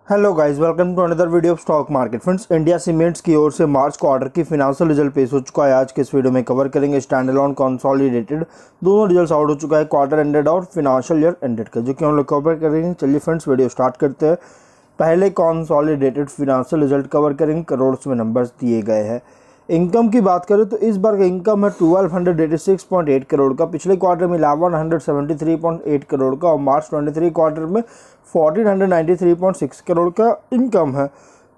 Hello guys, welcome to another video of stock market. Friends, India Cements की ओर से March quarter की financial result पेश हो चुका है। आज के इस वीडियो में कवर करेंगे स्टैंड अलोन कंसोलिडेटेड दोनों रिजल्ट्स आउट हो चुका है, क्वार्टर एंडेड और फिनेंशियल ईयर एंडेड का, जो कि हम लोग कवर करेंगे। चलिए फ्रेंड्स, वीडियो स्टार्ट करते हैं। पहले कंसोलिडेटेड फिनेंशियल रिजल्ट कवर करेंगे, करोड़ में नंबर्स दिए गए हैं। इनकम की बात करें तो इस बार का इनकम है 1286.8 करोड़ का, पिछले क्वार्टर में 1173.8 करोड़ का और मार्च 23 क्वार्टर में 1493.6 करोड़ का इनकम है।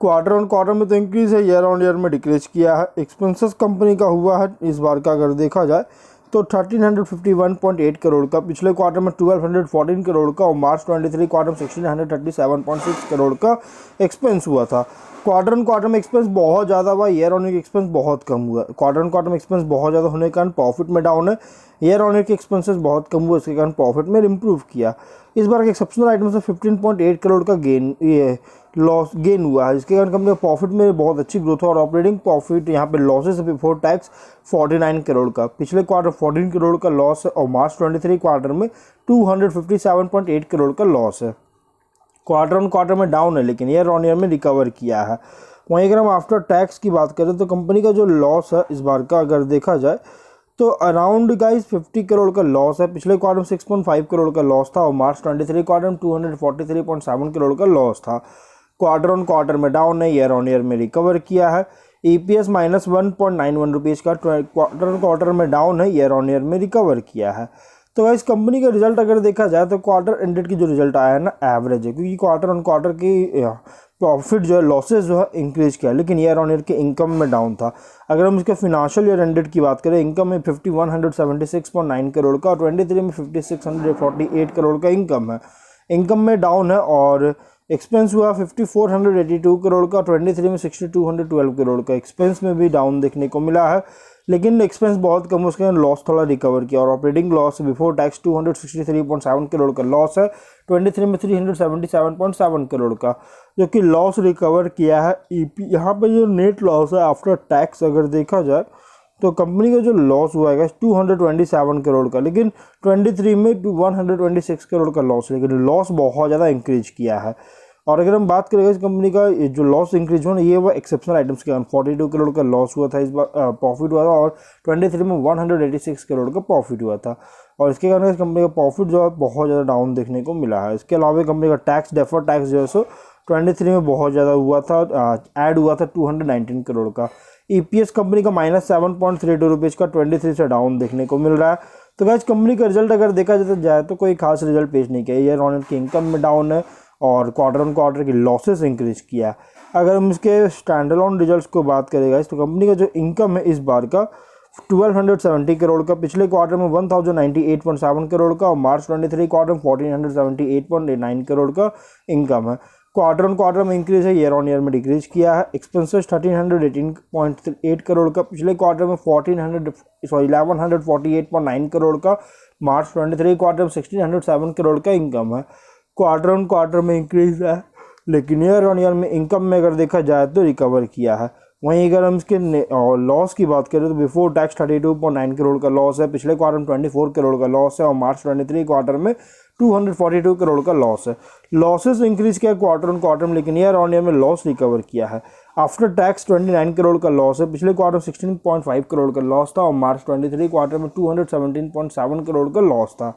क्वार्टर ऑन क्वार्टर में तो इंक्रीज है, ईयर ऑन ईयर में डिक्रीज किया है। एक्सपेंसेस कंपनी का हुआ है इस बार का अगर देखा जाए तो 1351.8 करोड़ का, पिछले क्वार्टर में 1214 करोड़ का और मार्च 23 क्वार्टर में 1637.6 करोड़ का एक्सपेंस हुआ था। क्वार्टर ऑन क्वार्टर में एक्सपेंस बहुत ज़्यादा हुआ, ईयर ऑन ईयर एक्सपेंस बहुत कम हुआ। क्वार्टर ऑन क्वार्टर में एक्सपेंस बहुत ज़्यादा होने के कारण प्रॉफिट में डाउन है, ईयर ऑन ईयर के एक्सपेंसेस बहुत कम हुआ, इसके कारण प्रॉफिट में इंप्रूव किया। इस बार के एक्सेप्शनल आइटम से 15.8 करोड़ का गेन हुआ है, जिसके कारण कंपनी का प्रॉफिट में बहुत अच्छी ग्रोथ है और ऑपरेटिंग प्रॉफिट यहाँ पे लॉसेस बिफोर टैक्स 49 करोड़ का, पिछले क्वार्टर 14 करोड़ का लॉस है और मार्च 23 क्वार्टर में 257.8 करोड़ का लॉस है। क्वार्टर ऑन क्वार्टर में डाउन है, लेकिन ईयर ऑन ईयर में रिकवर किया है। वहीं अगर हम आफ्टर टैक्स की बात करें तो कंपनी का जो लॉस है इस बार का अगर देखा जाए तो अराउंड गाइस 50 करोड़ का लॉस है, पिछले क्वार्टर में 6.5 करोड़ का लॉस था और मार्च 23 क्वार्टर में 243.7 करोड़ का लॉस था। क्वार्टर ऑन क्वार्टर में डाउन है, ईयर ऑन ईयर में रिकवर किया है। EPS -1.91 रुपीज़ का क्वार्टर ऑन क्वार्टर में डाउन है, ईयर ऑन ईयर में रिकवर किया है। तो गाइस कंपनी का रिजल्ट अगर देखा जाए तो क्वार्टर एंडेड की जो रिजल्ट आया है ना, एवरेज है, क्योंकि क्वार्टर ऑन क्वार्टर की प्रॉफिट जो है, लॉसेस जो है इंक्रीज किया, लेकिन ईयर ऑन ईयर के इनकम में डाउन था। अगर हम इसके फिनेंशियल ईयर एंडेड की बात करें, इनकम में 5176.9 करोड़ का और 23 में 5648 करोड़ का इनकम है। इनकम में डाउन है और एक्सपेंस हुआ 5482 करोड़ का, 23 में 6212 करोड़ का, एक्सपेंस में भी डाउन देखने को मिला है, लेकिन एक्सपेंस बहुत कम, उसके लॉस थोड़ा रिकवर किया और operating loss before tax 263.7 crore का लॉस है, 23 में 377.7 करोड़ का, जो कि लॉस रिकवर किया है। यहाँ पे जो नेट लॉस है आफ्टर टैक्स अगर देखा जाए तो कंपनी का जो लॉस हुआ है 227 करोड़ का, लेकिन 23 में 126 करोड़ का लॉस, लेकिन लॉस बहुत ज़्यादा इंक्रीज किया है। और अगर हम बात करें इस कंपनी का जो लॉस इंक्रीज हुआ ना, ये हुआ एक्सेप्शनल आइटम्स के कारण। 42 करोड़ का लॉस हुआ था इस बार, प्रॉफिट हुआ था, और 23 में 186 करोड़ का प्रॉफिट हुआ था, और इसके कारण इस कंपनी का प्रॉफिट जो है बहुत ज़्यादा डाउन देखने को मिला है। इसके अलावा कंपनी का टैक्स, डेफर्ड टैक्स जो है सो 23 में बहुत ज़्यादा हुआ था, ऐड हुआ था 219 करोड़ का। EPS कंपनी का -7.32 रुपीज़ का 23 से डाउन देखने को मिल रहा है। तो गाइस कंपनी का रिजल्ट अगर देखा जाए तो कोई खास रिजल्ट पेश नहीं किया, ईयर ऑन ईयर की इनकम में डाउन है और क्वार्टर ऑन क्वार्टर की लॉसेस इंक्रीज किया। अगर हम इसके स्टैंड अलोन रिजल्ट्स को बात करें तो कंपनी का जो इनकम है इस बार का 1270 करोड़ का, पिछले क्वार्टर में 1098.7 करोड़ का और मार्च 23 क्वार्टर में 1478.9 करोड़ का इनकम है। क्वार्टर ऑन क्वार्टर में इंक्रीज है, ईयर ऑन ईयर में डिक्रीज किया है। एक्सपेंसेस 1318.8 करोड़ का, पिछले क्वार्टर में 1148.9 करोड़ का, मार्च 23 क्वार्टर में 1607 करोड़ का इनकम है। क्वार्टर ऑन क्वार्टर में इंक्रीज है, लेकिन ईयर ऑन ईयर में इनकम में अगर देखा जाए तो रिकवर किया है। वहीं अगर हम इसके लॉस की बात करें तो बिफोर टैक्स 32.9 करोड़ का लॉस है, पिछले क्वार्टर में 24 करोड़ का लॉस है और मार्च 23 क्वार्टर में 242 करोड़ का लॉस है। लॉसेस इंक्रीज किया क्वार्टर ऑन क्वार्टर में, लेकिन ईयर ऑन ईयर में लॉस रिकवर किया है। आफ्टर टैक्स 29 करोड़ का लॉस है, पिछले क्वार्टर में 16.5 करोड़ का लॉस था और मार्च 23 क्वार्टर में 217.7 करोड़ का लॉस था।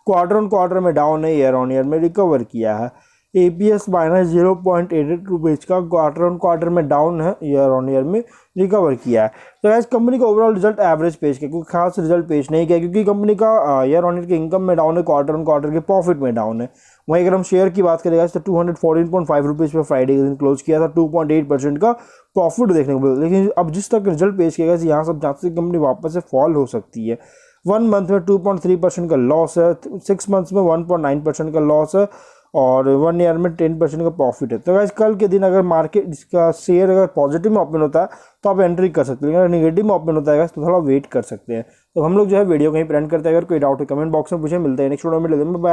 क्वार्टर ऑन क्वार्टर में डाउन है, ईयर ऑन ईयर में रिकवर किया है। EPS -0.88 रुपीज़ का, क्वार्टर ऑन क्वार्टर में डाउन है, ईयर ऑन ईयर में रिकवर किया है। तो गैस कंपनी का ओवरऑल रिजल्ट एवरेज पेश किया, कोई खास रिजल्ट पेश नहीं किया, क्योंकि कंपनी का ईयर ऑन ईयर के इनकम में डाउन है, क्वार्टर ऑन क्वार्टर के प्रॉफिट में डाउन है। वहीं अगर हम शेयर की बात करें तो 214.5 रुपीज़ पर फ्राइडे के दिन क्लोज किया था, 2.8% का प्रॉफिट देखने को मिला। लेकिन अब जिस तक रिजल्ट पेश किया गया यहाँ सब जहाँ से कंपनी वापस से फॉल हो सकती है। 1 मंथ में 2.3% का लॉस है, 6 मंथ्स में 1.9% का लॉस है और 1 ईयर में 10% का प्रॉफिट है। तो गाइस कल के दिन अगर मार्केट इसका शेयर अगर पॉजिटिव में ओपन होता है तो आप एंट्री कर सकते हैं, अगर नेगेटिव में ओपन होता है तो थोड़ा वेट कर सकते हैं। तो हम लोग जो है वीडियो कहीं प्रेजेंट करते हैं। अगर कोई डाउट है कमेंट बॉक्स में पूछे, मिलते हैं नेक्स्ट वीडियो में। बाय।